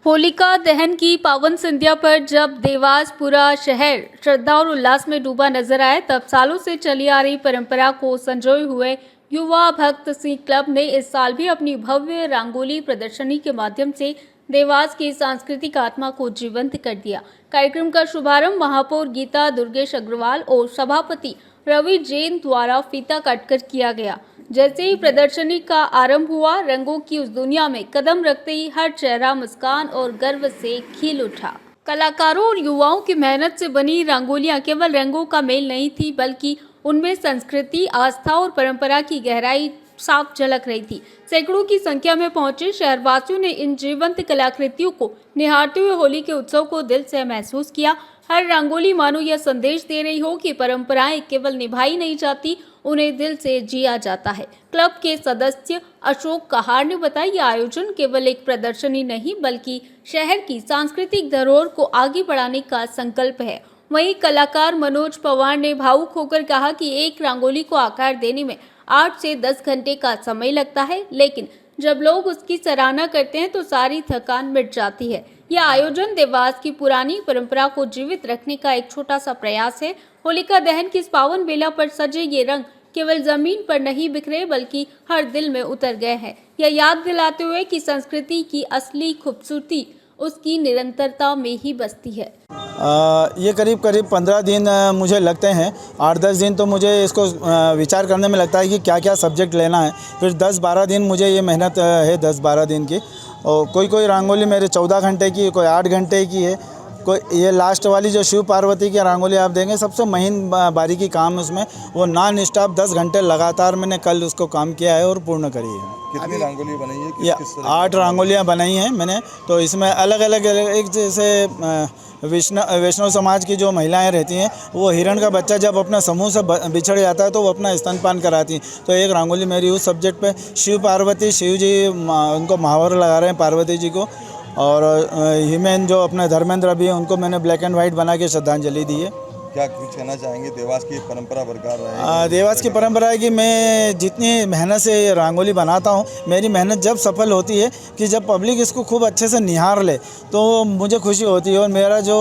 होलिका दहन की पावन संध्या पर जब देवास पूरा शहर श्रद्धा और उल्लास में डूबा नजर आए, तब सालों से चली आ रही परंपरा को संजोए हुए युवा भक्त सिंह क्लब ने इस साल भी अपनी भव्य रंगोली प्रदर्शनी के माध्यम से देवास की सांस्कृतिक आत्मा को जीवंत कर दिया। कार्यक्रम का शुभारंभ महापौर गीता दुर्गेश अग्रवाल और सभापति रवि जैन द्वारा फीता काटकर किया गया। जैसे ही प्रदर्शनी का आरंभ हुआ, रंगों की उस दुनिया में कदम रखते ही हर चेहरा मुस्कान और गर्व से खिल उठा। कलाकारों और युवाओं की मेहनत से बनी रंगोलियां केवल रंगों का मेल नहीं थी, बल्कि उनमें संस्कृति, आस्था और परंपरा की गहराई साफ झलक रही थी। सैकड़ों की संख्या में पहुंचे शहरवासियों ने इन जीवंत कलाकृतियों को निहारते हुए होली के उत्सव को दिल से महसूस किया। हर रंगोली मानो यह संदेश दे रही हो कि परंपराएं केवल निभाई नहीं जाती, उन्हें दिल से जिया जाता है। क्लब के सदस्य अशोक कहार ने बताया, यह आयोजन केवल एक प्रदर्शनी नहीं, बल्कि शहर की सांस्कृतिक धरोहर को आगे बढ़ाने का संकल्प है। वहीं कलाकार मनोज पवार ने भावुक होकर कहा कि एक रंगोली को आकार देने में 8 से 10 घंटे का समय लगता है, लेकिन जब लोग उसकी सराहना करते हैं तो सारी थकान मिट जाती है। यह आयोजन देवास की पुरानी परंपरा को जीवित रखने का एक छोटा सा प्रयास है। होलिका दहन की इस पावन बेला पर सजे ये रंग केवल जमीन पर नहीं बिखरे, बल्कि हर दिल में उतर गए हैं। यह याद दिलाते हुए कि संस्कृति की असली खूबसूरती उसकी निरंतरता में ही बसती है। ये करीब 15 दिन मुझे लगते हैं। 8-10 दिन तो मुझे इसको विचार करने में लगता है कि क्या क्या सब्जेक्ट लेना है। फिर 10-12 दिन मुझे ये मेहनत है, 10-12 दिन की। और कोई रंगोली मेरे 14 घंटे की, कोई 8 घंटे की है। कोई ये लास्ट वाली जो शिव पार्वती की रंगोली आप देंगे, सबसे महीन बारीकी काम है उसमें। वो नॉन स्टॉप 10 घंटे लगातार मैंने कल उसको काम किया है और पूर्ण करी है। कितनी रंगोली बनाई है? या 8 रंगोलियाँ बनाई हैं मैंने। तो इसमें अलग अलग एक जैसे वैष्णव समाज की जो महिलाएं रहती हैं, वो हिरण का बच्चा जब अपना समूह से बिछड़ जाता है तो वो अपना स्तनपान कराती हैं। तो एक रंगोली मेरी उस सब्जेक्ट पे शिव पार्वती, शिव जी उनको महावर लगा रहे हैं पार्वती जी को, और हीमेन जो अपने धर्मेंद्र भी हैं उनको मैंने ब्लैक एंड वाइट बना के श्रद्धांजलि दी है। क्या कुछ कहना चाहेंगे? देवास की परंपरा बरकरार रहे। देवास की परंपरा है कि मैं जितनी मेहनत से रंगोली बनाता हूँ, मेरी मेहनत जब सफल होती है कि जब पब्लिक इसको खूब अच्छे से निहार ले, तो मुझे खुशी होती है और मेरा जो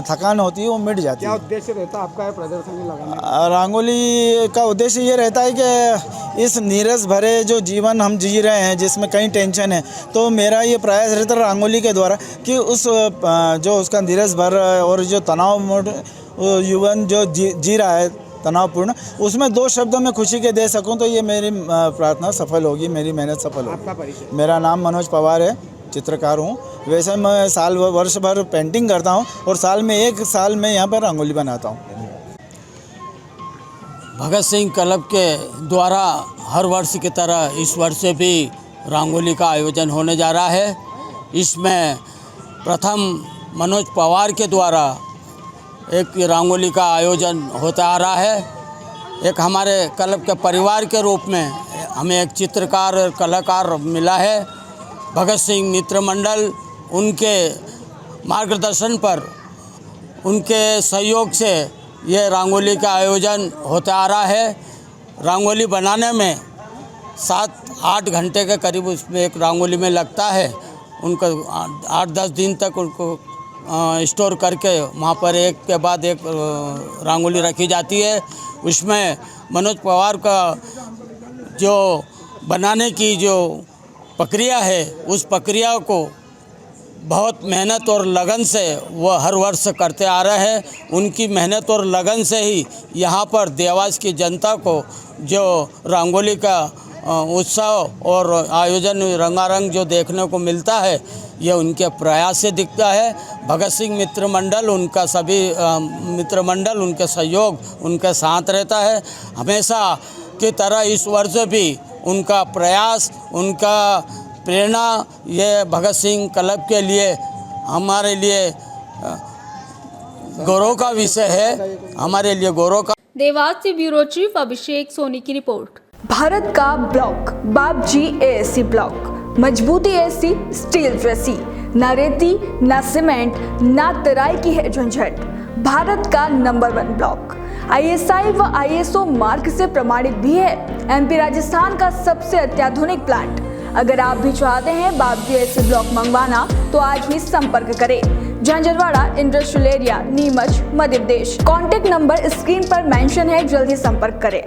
थकान होती है वो मिट जाती है। क्या उद्देश्य रहता है आपका प्रदर्शनी लगाने? रंगोली का उद्देश्य ये रहता है कि इस नीरस भरे जो जीवन हम जी रहे हैं, जिसमें कई टेंशन है, तो मेरा ये प्रयास रहता है रंगोली के द्वारा कि उस जो उसका नीरस भर और जो तनाव युवन जो जी रहा है तनावपूर्ण, उसमें 2 शब्दों में खुशी के दे सकूं, तो ये मेरी प्रार्थना सफल होगी, मेरी मेहनत सफल होगी। आपका परिचय? मेरा नाम मनोज पवार है, चित्रकार हूँ। वैसे मैं वर्ष भर पेंटिंग करता हूँ और साल में 1 साल में यहाँ पर रंगोली बनाता हूँ। भगत सिंह क्लब के द्वारा हर वर्ष की तरह इस वर्ष भी रंगोली का आयोजन होने जा रहा है। इसमें प्रथम मनोज पवार के द्वारा एक रंगोली का आयोजन होता आ रहा है। एक हमारे क्लब के परिवार के रूप में हमें एक चित्रकार और कलाकार मिला है, भगत सिंह मित्र मंडल। उनके मार्गदर्शन पर, उनके सहयोग से ये रंगोली का आयोजन होता आ रहा है। रंगोली बनाने में 7-8 घंटे के करीब उसमें एक रंगोली में लगता है। उनको 8-10 दिन तक उनको स्टोर करके वहाँ पर एक के बाद एक रंगोली रखी जाती है। उसमें मनोज पवार का जो बनाने की जो प्रक्रिया है, उस प्रक्रिया को बहुत मेहनत और लगन से वो हर वर्ष करते आ रहे हैं। उनकी मेहनत और लगन से ही यहाँ पर देवास की जनता को जो रंगोली का उत्सव और आयोजन रंगारंग जो देखने को मिलता है, ये उनके प्रयास से दिखता है। भगत सिंह मित्र मंडल, उनका सभी मित्र मंडल, उनके सहयोग उनके साथ रहता है। हमेशा की तरह इस वर्ष भी उनका प्रयास, उनका प्रेरणा, ये भगत सिंह क्लब के लिए हमारे लिए गौरव का विषय है, हमारे लिए गौरव का। देवास से ब्यूरो चीफ अभिषेक सोनी की रिपोर्ट। भारत का ब्लॉक बापजी एएससी ब्लॉक, मजबूती ऐसी स्टील जैसी, न रेती न सीमेंट न तराई की है झंझट। भारत का नंबर 1 ब्लॉक ISI व ISO मार्क से प्रमाणित भी है। MP राजस्थान का सबसे अत्याधुनिक प्लांट अगर आप भी चाहते हैं बाबजी एसी ब्लॉक मंगवाना तो आज ही संपर्क करें। Jhanjharwada industrial area, Neemuch, Madhya Pradesh. Contact number screen पर मेंशन है, जल्दी संपर्क करें।